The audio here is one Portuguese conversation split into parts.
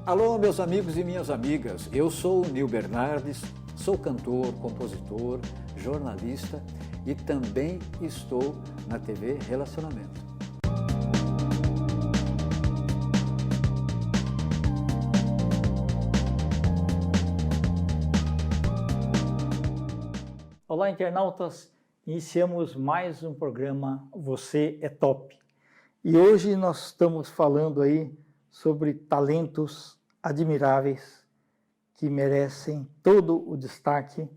Alô, meus amigos e minhas amigas, eu sou o Nil Bernardes, sou cantor, compositor, jornalista e também estou na TV Relacionamento. Olá, internautas! Iniciamos mais um programa Você é Top. E hoje nós estamos falando aí sobre talentos admiráveis que merecem todo o destaque,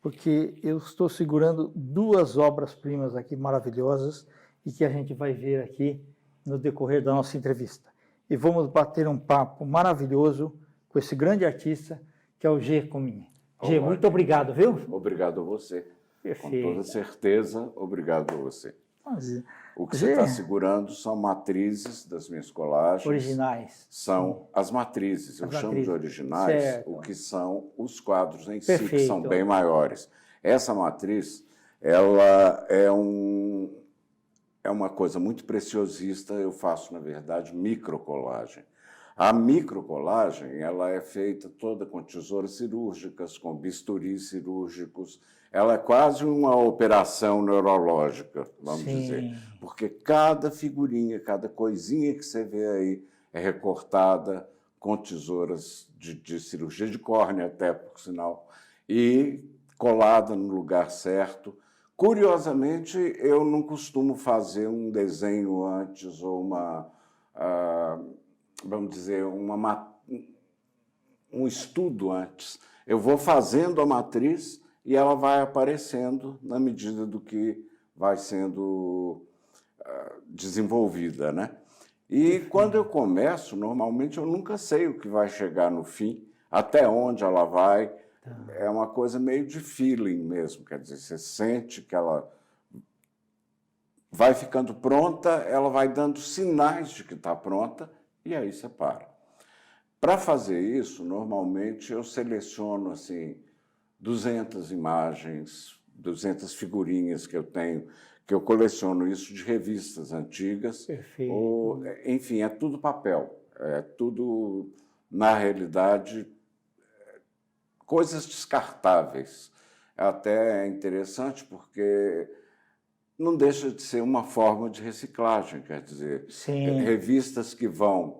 porque eu estou segurando duas obras-primas aqui maravilhosas e que a gente vai ver aqui no decorrer da nossa entrevista. E vamos bater um papo maravilhoso com esse grande artista que é o G. Comini. G, muito obrigado, viu? Obrigado a você. Perfeito. Com toda certeza, obrigado a você. Mas, o que você está segurando são matrizes das minhas colagens. Originais. São as matrizes. Eu chamo de originais o que são os quadros em Perfeito. Si, que são bem maiores. Essa matriz, ela é uma coisa muito preciosista. Eu faço, na verdade, microcolagem. A microcolagem, ela é feita toda com tesouras cirúrgicas, com bisturis cirúrgicos. Ela é quase uma operação neurológica, vamos dizer. Porque cada figurinha, cada coisinha que você vê aí é recortada com tesouras de cirurgia de córnea até, por sinal, e colada no lugar certo. Curiosamente, eu não costumo fazer um desenho antes ou vamos dizer, um estudo antes. Eu vou fazendo a matriz e ela vai aparecendo na medida do que vai sendo desenvolvida, né? E quando eu começo, normalmente eu nunca sei o que vai chegar no fim, até onde ela vai. É uma coisa meio de feeling mesmo, quer dizer, você sente que ela vai ficando pronta, ela vai dando sinais de que está pronta, e aí você para. Para fazer isso, normalmente eu seleciono assim 200 imagens, 200 figurinhas que eu tenho, que eu coleciono isso de revistas antigas. Perfeito. Ou, enfim, é tudo papel, é tudo, na realidade, coisas descartáveis. Até é interessante porque não deixa de ser uma forma de reciclagem, quer dizer, revistas que vão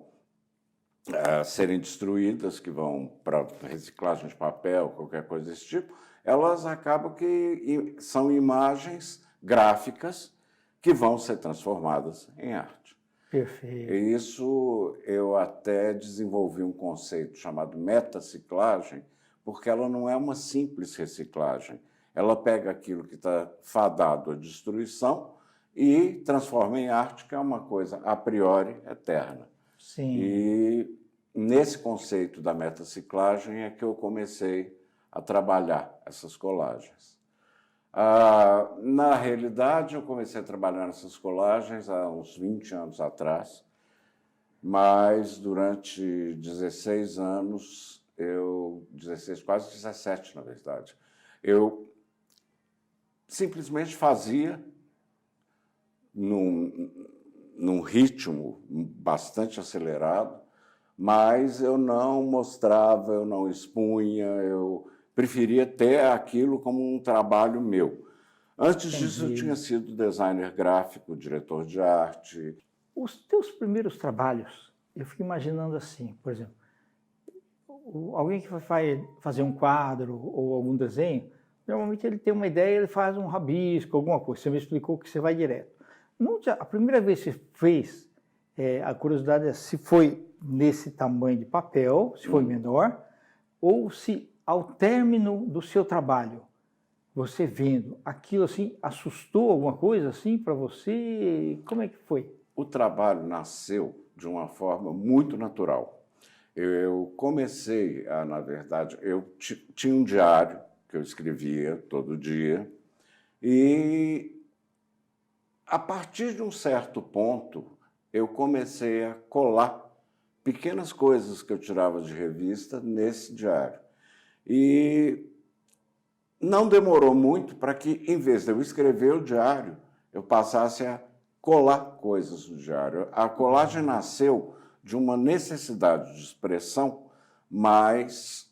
serem destruídas, que vão para reciclagem de papel, qualquer coisa desse tipo, elas acabam que são imagens gráficas que vão ser transformadas em arte. Perfeito. E isso eu até desenvolvi um conceito chamado metaciclagem, porque ela não é uma simples reciclagem. Ela pega aquilo que está fadado à destruição e transforma em arte, que é uma coisa a priori eterna. Sim. E nesse conceito da metaciclagem é que eu comecei a trabalhar essas colagens. Na realidade, eu comecei a trabalhar nessas colagens há uns 20 anos atrás, mas durante 16 anos, quase 17, na verdade, eu simplesmente fazia num ritmo bastante acelerado, mas eu não mostrava, eu não expunha, eu preferia ter aquilo como um trabalho meu. Antes disso, eu tinha sido designer gráfico, diretor de arte. Os teus primeiros trabalhos, eu fico imaginando assim, por exemplo, alguém que vai fazer um quadro ou algum desenho, normalmente ele tem uma ideia, ele faz um rabisco, alguma coisa. Você me explicou que você vai direto. A primeira vez que você fez, a curiosidade é se foi nesse tamanho de papel, se foi menor, ou se ao término do seu trabalho, você vendo aquilo assim, assustou alguma coisa assim para você? Como é que foi? O trabalho nasceu de uma forma muito natural. Eu comecei na verdade, eu tinha um diário que eu escrevia todo dia e a partir de um certo ponto eu comecei a colar pequenas coisas que eu tirava de revista nesse diário. E não demorou muito para que, em vez de eu escrever o diário, eu passasse a colar coisas no diário. A colagem nasceu de uma necessidade de expressão, mas,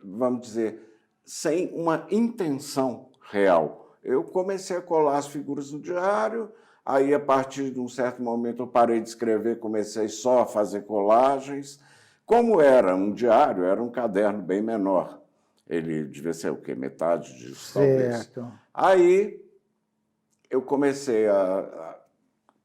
vamos dizer, sem uma intenção real. Eu comecei a colar as figuras no diário, aí, a partir de um certo momento, eu parei de escrever, comecei só a fazer colagens. Como era um diário, era um caderno bem menor. Ele devia ser o quê? Metade disso, talvez. Aí, eu comecei a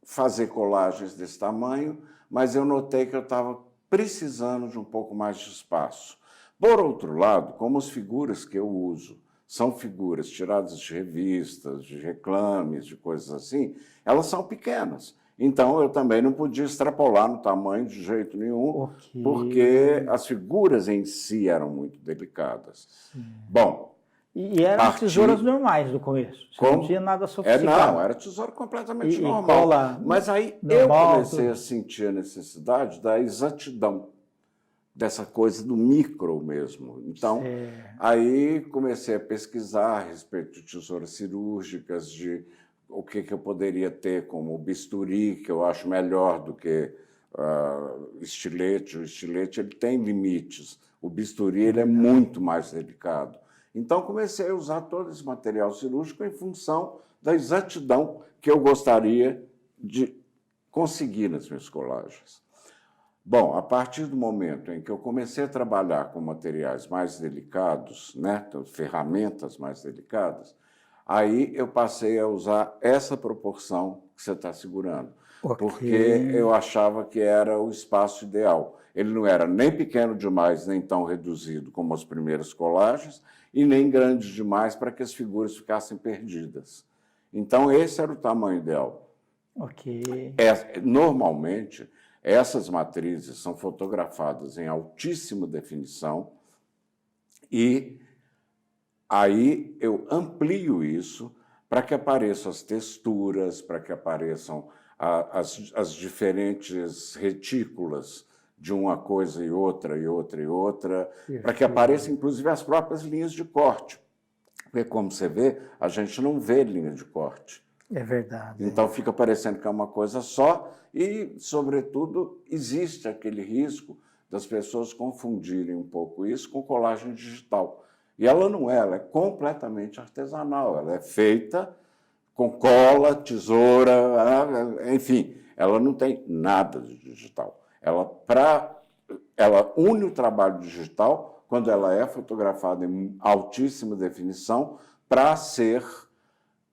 fazer colagens desse tamanho, mas eu notei que eu estava precisando de um pouco mais de espaço. Por outro lado, como as figuras que eu uso são figuras tiradas de revistas, de reclames, de coisas assim, elas são pequenas. Então, eu também não podia extrapolar no tamanho de jeito nenhum, porque as figuras em si eram muito delicadas. Sim. Bom, e eram tesouras normais no começo? Você não tinha nada sofisticado? Não, era tesoura completamente normal. Cola mas aí eu comecei a sentir a necessidade da exatidão, dessa coisa do micro mesmo. Então, aí comecei a pesquisar a respeito de tesouras cirúrgicas, de o que eu poderia ter como bisturi, que eu acho melhor do que estilete. O estilete ele tem limites, o bisturi ele é muito mais delicado. Então, comecei a usar todo esse material cirúrgico em função da exatidão que eu gostaria de conseguir nas minhas colagens. Bom, a partir do momento em que eu comecei a trabalhar com materiais mais delicados, né, ferramentas mais delicadas, aí eu passei a usar essa proporção que você está segurando, porque eu achava que era o espaço ideal. Ele não era nem pequeno demais, nem tão reduzido como as primeiras colagens, e nem grande demais para que as figuras ficassem perdidas. Então, esse era o tamanho ideal. Normalmente, essas matrizes são fotografadas em altíssima definição e aí eu amplio isso para que apareçam as texturas, para que apareçam as diferentes retículas de uma coisa e outra, e outra, e outra, para que apareçam, inclusive, as próprias linhas de corte. Porque, como você vê, a gente não vê linha de corte. É verdade. Então, fica parecendo que é uma coisa só e, sobretudo, existe aquele risco das pessoas confundirem um pouco isso com colagem digital. E ela não é, ela é completamente artesanal, ela é feita com cola, tesoura, enfim, ela não tem nada de digital. Ela une o trabalho digital, quando ela é fotografada em altíssima definição, para ser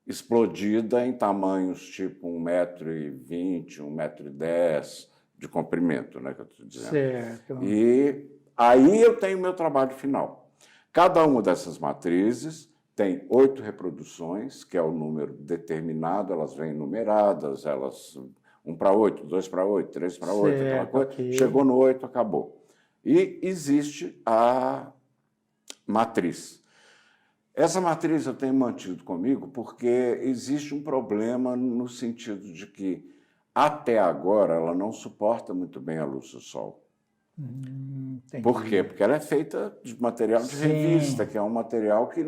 explodida em tamanhos tipo 1,20 m, 1,10 m de comprimento, né, que eu estou dizendo. Certo. E aí eu tenho o meu trabalho final. Cada uma dessas matrizes tem 8 reproduções, que é o número determinado, elas vêm numeradas, elas 1 para 8, 2 para 8, 3 para 8, aquela coisa. Chegou no 8, acabou. E existe a matriz. Essa matriz eu tenho mantido comigo porque existe um problema no sentido de que, até agora, ela não suporta muito bem a luz do sol. Por quê? Porque ela é feita de material de revista, que é um material que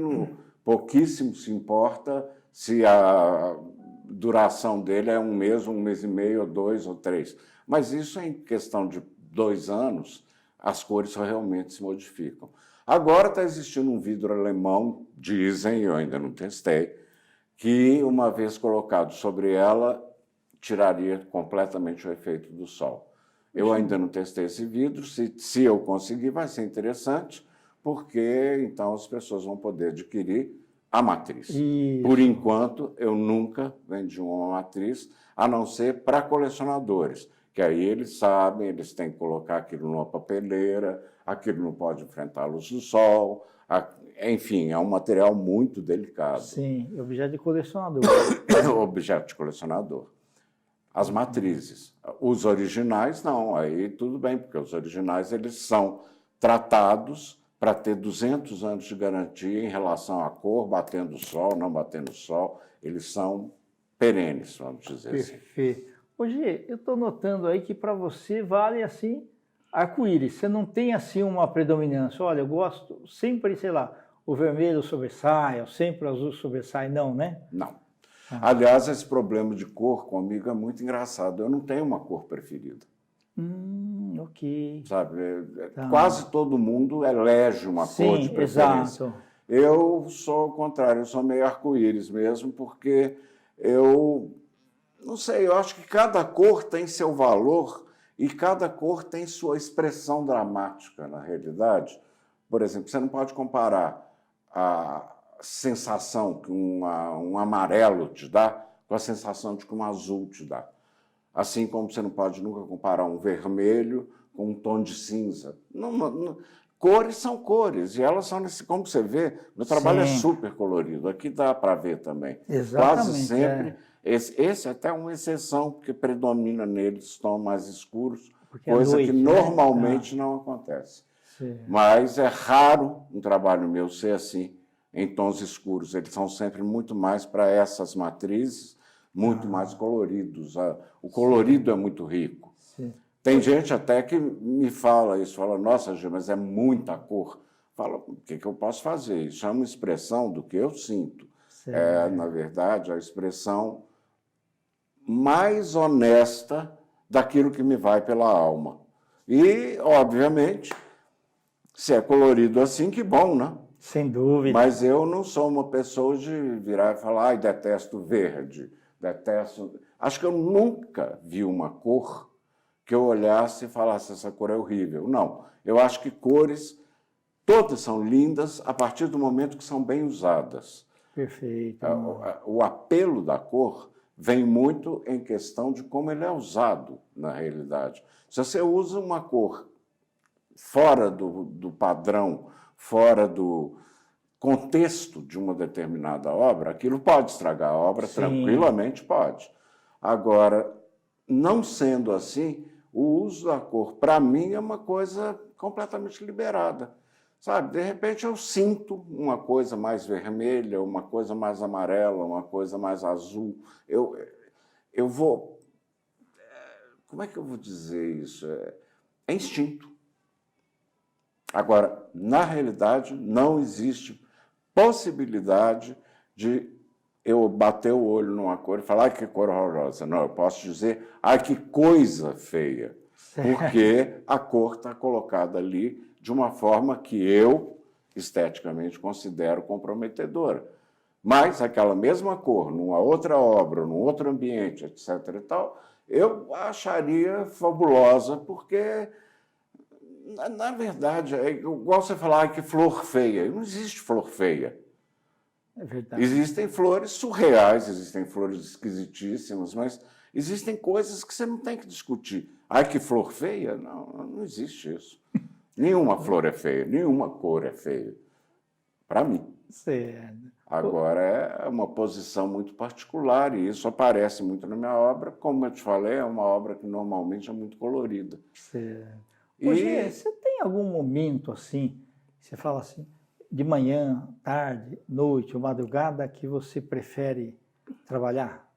pouquíssimo se importa se a duração dele é 1 mês e meio, ou 2 ou 3. Mas isso, em questão de 2 anos, as cores realmente se modificam. Agora está existindo um vidro alemão, dizem, eu ainda não testei, que, uma vez colocado sobre ela, tiraria completamente o efeito do sol. Eu ainda não testei esse vidro, se eu conseguir vai ser interessante, porque então as pessoas vão poder adquirir a matriz. Isso. Por enquanto, eu nunca vendi uma matriz, a não ser para colecionadores, que aí eles sabem, eles têm que colocar aquilo numa papeleira, aquilo não pode enfrentar a luz do sol, enfim, é um material muito delicado. Sim, objeto de colecionador. Objeto de colecionador. As matrizes. Os originais, não, aí tudo bem, porque os originais eles são tratados para ter 200 anos de garantia em relação à cor, batendo sol, não batendo sol, eles são perenes, vamos dizer assim. Perfeito. Hoje, eu estou notando aí que para você vale assim arco-íris, você não tem assim uma predominância, olha, eu gosto sempre, sei lá, o vermelho sobressai, sempre o azul sobressai, não, né? Não. Aliás, esse problema de cor comigo é muito engraçado. Eu não tenho uma cor preferida. Ok. Sabe? Quase todo mundo elege uma cor de preferência. Exato. Eu sou o contrário, eu sou meio arco-íris mesmo, porque eu não sei, eu acho que cada cor tem seu valor e cada cor tem sua expressão dramática, na realidade. Por exemplo, você não pode comparar a sensação que um amarelo te dá com a sensação de que um azul te dá. Assim como você não pode nunca comparar um vermelho com um tom de cinza. Cores são cores, e elas são, como você vê, meu trabalho é super colorido, aqui dá para ver também. Exatamente, Quase sempre, esse é até uma exceção, porque predomina neles tons mais escuros, porque coisa noite, que normalmente não acontece. Sim. Mas é raro um trabalho meu ser assim, em tons escuros. Eles são sempre muito mais para essas matrizes, muito mais coloridos. O colorido é muito rico. Sim. Tem gente até que me fala isso, fala, nossa, Gê, mas é muita cor. Fala, o que eu posso fazer? Isso é uma expressão do que eu sinto. É, na verdade, a expressão mais honesta daquilo que me vai pela alma. E, obviamente, se é colorido assim, que bom, né? Sem dúvida. Mas eu não sou uma pessoa de virar e falar, ai, detesto verde, detesto... Acho que eu nunca vi uma cor que eu olhasse e falasse, essa cor é horrível. Não, eu acho que cores, todas são lindas a partir do momento que são bem usadas. Perfeito. O apelo da cor vem muito em questão de como ele é usado, na realidade. Se você usa uma cor fora do padrão, fora do contexto de uma determinada obra, aquilo pode estragar a obra, tranquilamente pode. Agora, não sendo assim, o uso da cor, para mim, é uma coisa completamente liberada. Sabe, de repente eu sinto uma coisa mais vermelha, uma coisa mais amarela, uma coisa mais azul. Eu vou... Como é que eu vou dizer isso? É instinto. Agora, na realidade, não existe possibilidade de eu bater o olho numa cor e falar, ai, que cor horrorosa. Não, eu posso dizer, ai, que coisa feia. Porque a cor está colocada ali de uma forma que eu, esteticamente, considero comprometedora. Mas aquela mesma cor, numa outra obra, num outro ambiente, etc. e tal, eu acharia fabulosa, porque, na verdade, é igual você falar, ai, que flor feia. Não existe flor feia. É verdade. Existem flores surreais, existem flores esquisitíssimas, mas existem coisas que você não tem que discutir. Ai, que flor feia? Não, não existe isso. Nenhuma flor é feia, nenhuma cor é feia. Para mim. Certo. Agora, é uma posição muito particular, e isso aparece muito na minha obra. Como eu te falei, é uma obra que normalmente é muito colorida. Certo. Hoje, você tem algum momento assim, você fala assim, de manhã, tarde, noite ou madrugada, que você prefere trabalhar?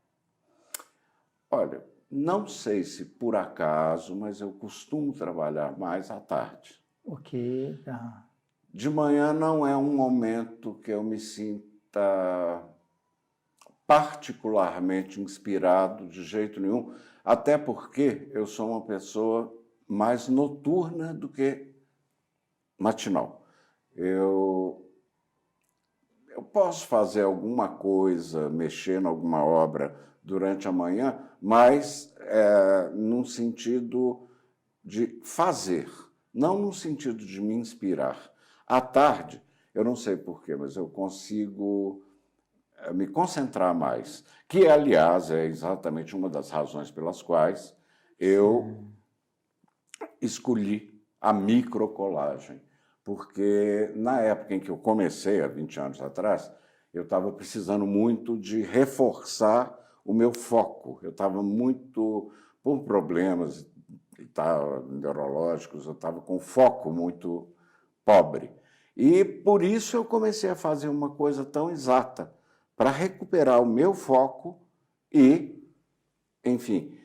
Olha, não sei se por acaso, mas eu costumo trabalhar mais à tarde. Ok, tá. De manhã não é um momento que eu me sinta particularmente inspirado de jeito nenhum, até porque eu sou uma pessoa mais noturna do que matinal. Eu posso fazer alguma coisa, mexer em alguma obra durante a manhã, mas num sentido de fazer, não no sentido de me inspirar. À tarde, eu não sei porquê, mas eu consigo me concentrar mais, que, aliás, é exatamente uma das razões pelas quais eu escolhi a microcolagem, porque na época em que eu comecei, há 20 anos atrás, eu estava precisando muito de reforçar o meu foco. Eu estava muito, por problemas neurológicos, eu estava com foco muito pobre. E por isso eu comecei a fazer uma coisa tão exata, para recuperar o meu foco e, enfim,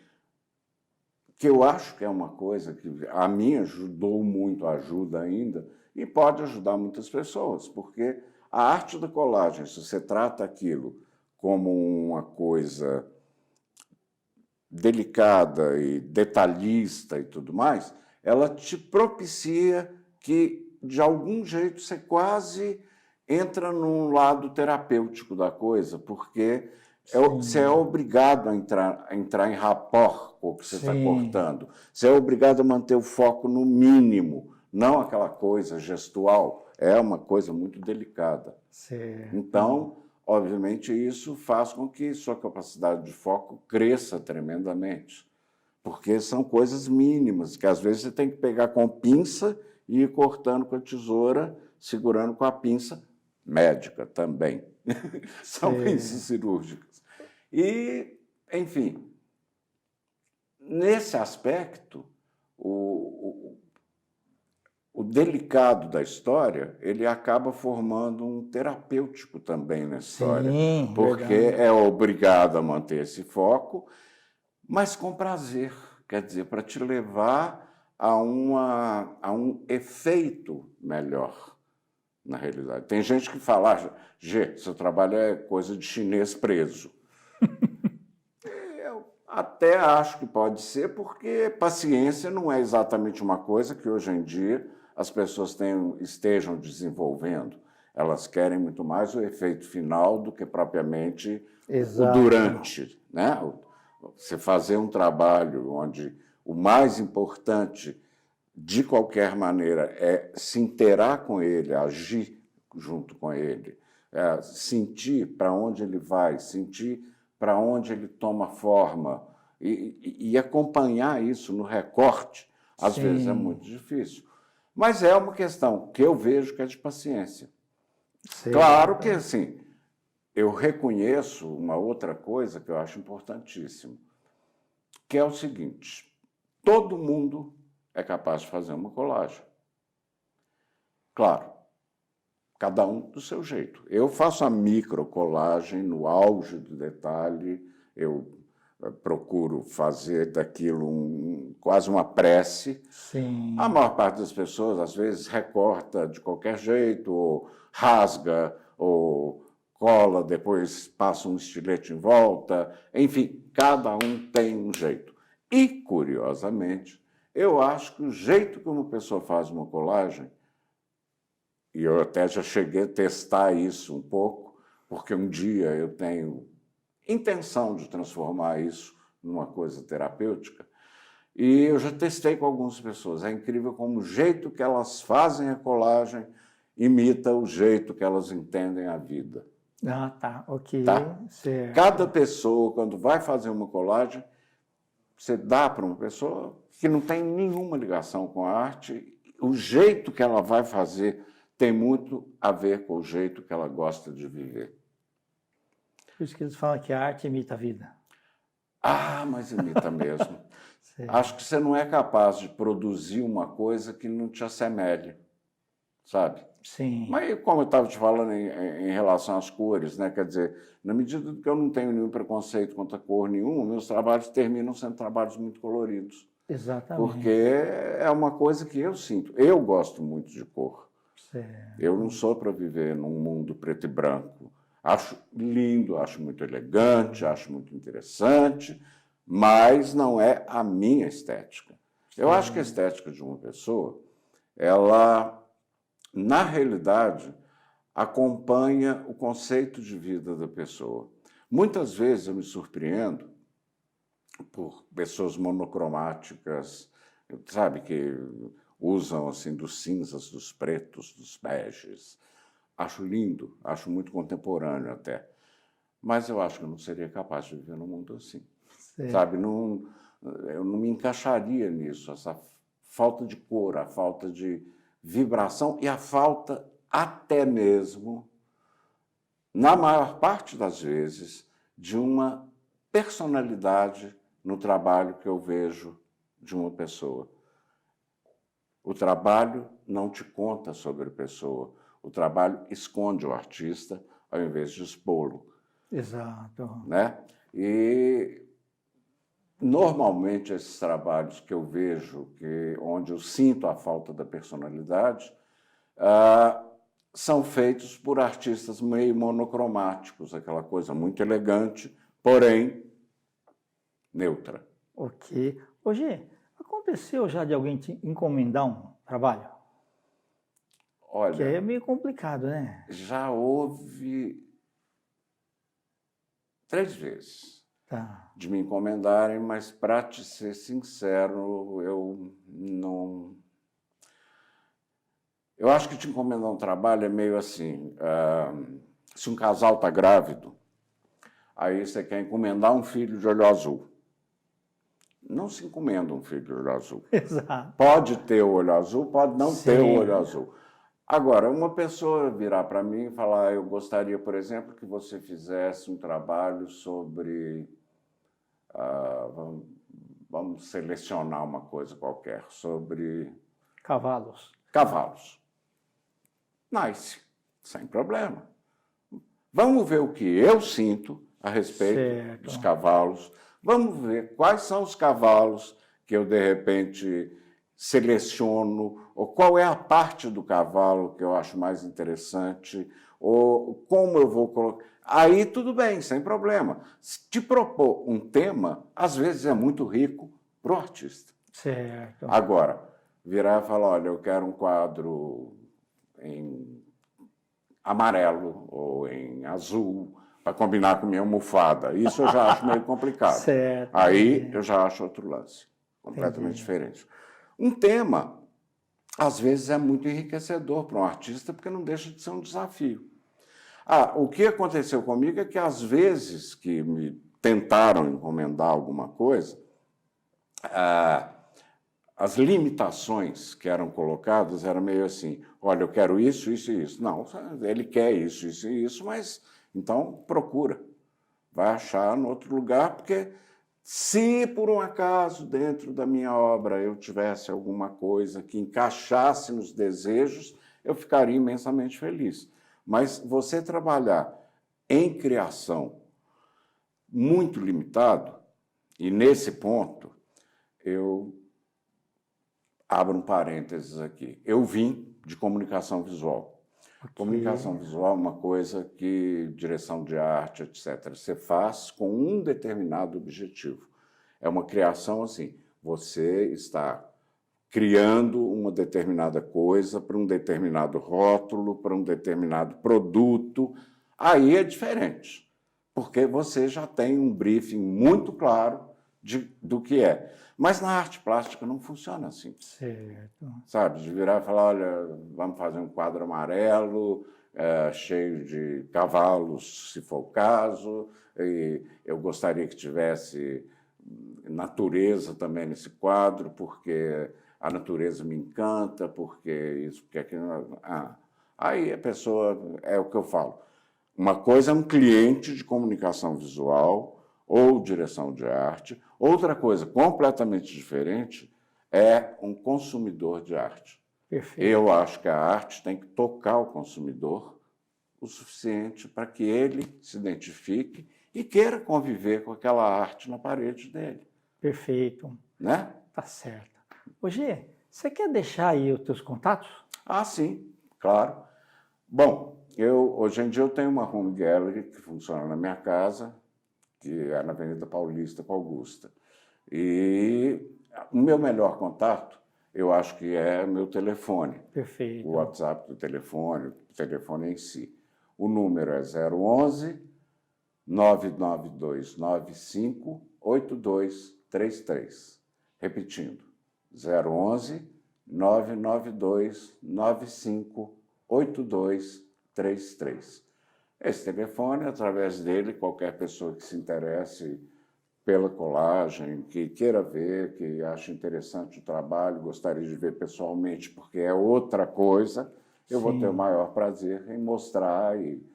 que eu acho que é uma coisa que a mim ajudou muito, ajuda ainda, e pode ajudar muitas pessoas, porque a arte da colagem, se você trata aquilo como uma coisa delicada e detalhista e tudo mais, ela te propicia que, de algum jeito, você quase entra num lado terapêutico da coisa, porque você é obrigado a entrar em rapport com o que você está cortando. Você é obrigado a manter o foco no mínimo, não aquela coisa gestual. É uma coisa muito delicada. Certo. Então, obviamente, isso faz com que sua capacidade de foco cresça tremendamente, porque são coisas mínimas, que às vezes você tem que pegar com pinça e ir cortando com a tesoura, segurando com a pinça médica também. São pinças cirúrgicas. E, enfim, nesse aspecto, o delicado da história, ele acaba formando um terapêutico também na história, porque verdade. é obrigado a manter esse foco, mas com prazer, quer dizer, para te levar a um efeito melhor, na realidade. Tem gente que fala, Gê, seu trabalho é coisa de chinês preso. Eu até acho que pode ser, porque paciência não é exatamente uma coisa que hoje em dia as pessoas estejam desenvolvendo. Elas querem muito mais o efeito final do que propriamente o durante. Né? Você fazer um trabalho onde o mais importante, de qualquer maneira, é se inteirar com ele, agir junto com ele, sentir para onde ele vai, sentir para onde ele toma forma e acompanhar isso no recorte, às vezes é muito difícil. Mas é uma questão que eu vejo que é de paciência. Claro que, assim, eu reconheço uma outra coisa que eu acho importantíssimo, que é o seguinte: todo mundo é capaz de fazer uma colagem. Claro, cada um do seu jeito. Eu faço a microcolagem no auge do detalhe, eu procuro fazer daquilo quase uma prece. Sim. A maior parte das pessoas, às vezes, recorta de qualquer jeito, ou rasga, ou cola, depois passa um estilete em volta. Enfim, cada um tem um jeito. E, curiosamente, eu acho que o jeito que uma pessoa faz uma colagem, e eu até já cheguei a testar isso um pouco, porque um dia eu tenho intenção de transformar isso numa coisa terapêutica, e eu já testei com algumas pessoas. É incrível como o jeito que elas fazem a colagem imita o jeito que elas entendem a vida. Ah, tá, ok. Tá? Certo. Cada pessoa, quando vai fazer uma colagem, você dá para uma pessoa que não tem nenhuma ligação com a arte, o jeito que ela vai fazer tem muito a ver com o jeito que ela gosta de viver. Por isso que eles falam que a arte imita a vida. Ah, mas imita mesmo. Acho que você não é capaz de produzir uma coisa que não te assemelhe, sabe? Sim. Mas, como eu estava te falando em relação às cores, né? Quer dizer, na medida que eu não tenho nenhum preconceito contra cor nenhuma, meus trabalhos terminam sendo trabalhos muito coloridos. Exatamente. Porque é uma coisa que eu sinto. Eu gosto muito de cor. Certo. Eu não sou para viver num mundo preto e branco. Acho lindo, acho muito elegante, acho muito interessante, mas não é a minha estética. Eu acho que a estética de uma pessoa, ela, na realidade, acompanha o conceito de vida da pessoa. Muitas vezes eu me surpreendo por pessoas monocromáticas, sabe, que usam assim dos cinzas, dos pretos, dos beges. Acho lindo, acho muito contemporâneo até. Mas eu acho que eu não seria capaz de viver num mundo assim. Certo. Sabe, eu não me encaixaria nisso, essa falta de cor, a falta de vibração e a falta até mesmo, na maior parte das vezes, de uma personalidade no trabalho que eu vejo de uma pessoa. O trabalho não te conta sobre a pessoa. O trabalho esconde o artista ao invés de expô-lo. Exato. Né? E, normalmente, esses trabalhos que eu vejo, onde eu sinto a falta da personalidade, são feitos por artistas meio monocromáticos, aquela coisa muito elegante, porém neutra. Ok. Hoje, aconteceu já de alguém te encomendar um trabalho? Olha, Que aí é meio complicado, né? já houve 3 vezes Tá. de me encomendarem, mas, para te ser sincero, eu não... Eu acho que te encomendar um trabalho é meio assim, se um casal está grávido, aí você quer encomendar um filho de olho azul. Não se encomenda um filho de olho azul. Exato. Pode ter o olho azul, pode não ter o Sim. olho azul. Agora, uma pessoa virar para mim e falar, eu gostaria, por exemplo, que você fizesse um trabalho sobre... vamos selecionar uma coisa qualquer, sobre Cavalos. cavalos. Nice, sem problema. Vamos ver o que eu sinto a respeito Certo. dos cavalos. Vamos ver quais são os cavalos que eu, de repente, seleciono, ou qual é a parte do cavalo que eu acho mais interessante, ou como eu vou colocar. Aí tudo bem, sem problema. Se te propor um tema, às vezes é muito rico para o artista. Certo. Agora, virar e falar, olha, eu quero um quadro em amarelo ou em azul para combinar com minha almofada. Isso eu já acho meio complicado. Certo. Aí eu já acho outro lance, completamente diferente. Um tema, às vezes, é muito enriquecedor para um artista, porque não deixa de ser um desafio. O que aconteceu comigo é que, às vezes que me tentaram encomendar alguma coisa, as limitações que eram colocadas eram meio assim, olha, eu quero isso, isso e isso. Não, ele quer isso, isso e isso, mas então procura. Vai achar em outro lugar, porque se por um acaso dentro da minha obra eu tivesse alguma coisa que encaixasse nos desejos, eu ficaria imensamente feliz. Mas você trabalhar em criação muito limitado, e nesse ponto eu abro um parênteses aqui. Eu vim de comunicação visual. Okay. Comunicação visual é uma coisa que, direção de arte, etc., você faz com um determinado objetivo. É uma criação assim, você está criando uma determinada coisa para um determinado rótulo, para um determinado produto. Aí é diferente, porque você já tem um briefing muito claro do que é. Mas na arte plástica não funciona assim. Certo. Sabe, de virar e falar, olha, vamos fazer um quadro amarelo, cheio de cavalos, se for o caso, e eu gostaria que tivesse natureza também nesse quadro, porque a natureza me encanta, porque isso, porque aquilo... Aí a pessoa, é o que eu falo, uma coisa é um cliente de comunicação visual ou direção de arte, outra coisa completamente diferente é um consumidor de arte. Perfeito. Eu acho que a arte tem que tocar o consumidor o suficiente para que ele se identifique e queira conviver com aquela arte na parede dele. Perfeito. Né? Tá certo. Ô, Gê, você quer deixar aí os teus contatos? Sim, claro. Bom, hoje em dia eu tenho uma home gallery que funciona na minha casa, que é na Avenida Paulista com Augusta. E o meu melhor contato, eu acho que é meu telefone. Perfeito. O WhatsApp do telefone, o telefone em si. O número é 011 99295 8233. Repetindo, 011 99295 8233. Esse telefone, através dele, qualquer pessoa que se interesse pela colagem, que queira ver, que ache interessante o trabalho, gostaria de ver pessoalmente, porque é outra coisa, eu vou ter o maior prazer em mostrar e,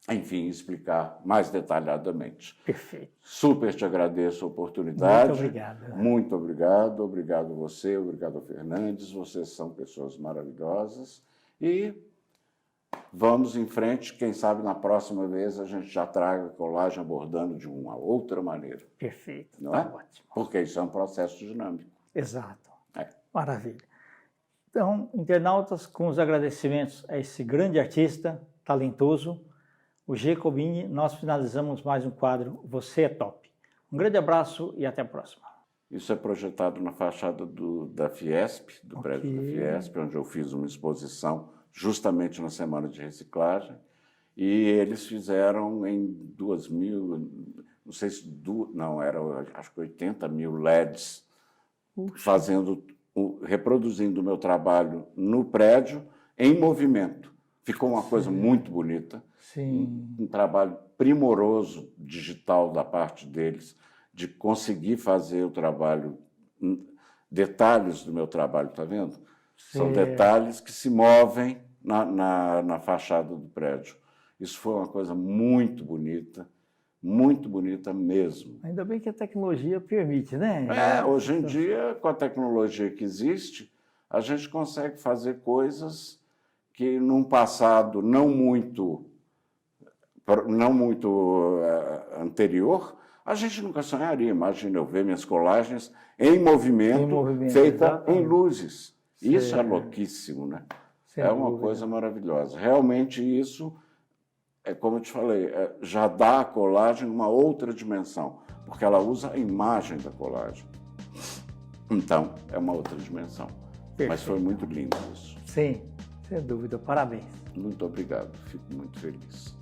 enfim, explicar mais detalhadamente. Perfeito. Super te agradeço a oportunidade. Muito obrigado. Muito obrigado. Obrigado a você, obrigado ao Fernandes. Vocês são pessoas maravilhosas. E vamos em frente. Quem sabe na próxima vez a gente já traga a colagem abordando de uma outra maneira. Perfeito. Não é? Ótimo. Porque isso é um processo dinâmico. Exato. É. Maravilha. Então, internautas, com os agradecimentos a esse grande artista, talentoso, o G. Cobini, nós finalizamos mais um quadro Você é Top. Um grande abraço e até a próxima. Isso é projetado na fachada da Fiesp, do prédio da Fiesp, onde eu fiz uma exposição justamente na Semana de Reciclagem. E eles fizeram em 2000, não sei se... Não, acho que 80 mil LEDs, reproduzindo o meu trabalho no prédio, em movimento. Ficou uma coisa muito bonita. Sim. Um trabalho primoroso, digital, da parte deles, de conseguir fazer o trabalho, detalhes do meu trabalho, está vendo? São detalhes que se movem na fachada do prédio. Isso foi uma coisa muito bonita mesmo. Ainda bem que a tecnologia permite, né? Hoje em dia, com a tecnologia que existe, a gente consegue fazer coisas que num passado não muito anterior, a gente nunca sonharia. Imagina eu ver minhas colagens em movimento feita em luzes. Isso é louquíssimo, né? É uma coisa maravilhosa. Realmente isso, como eu te falei, já dá a colagem uma outra dimensão, porque ela usa a imagem da colagem. Então, é uma outra dimensão. Perfeito. Mas foi muito lindo isso. Sim, sem dúvida. Parabéns. Muito obrigado. Fico muito feliz.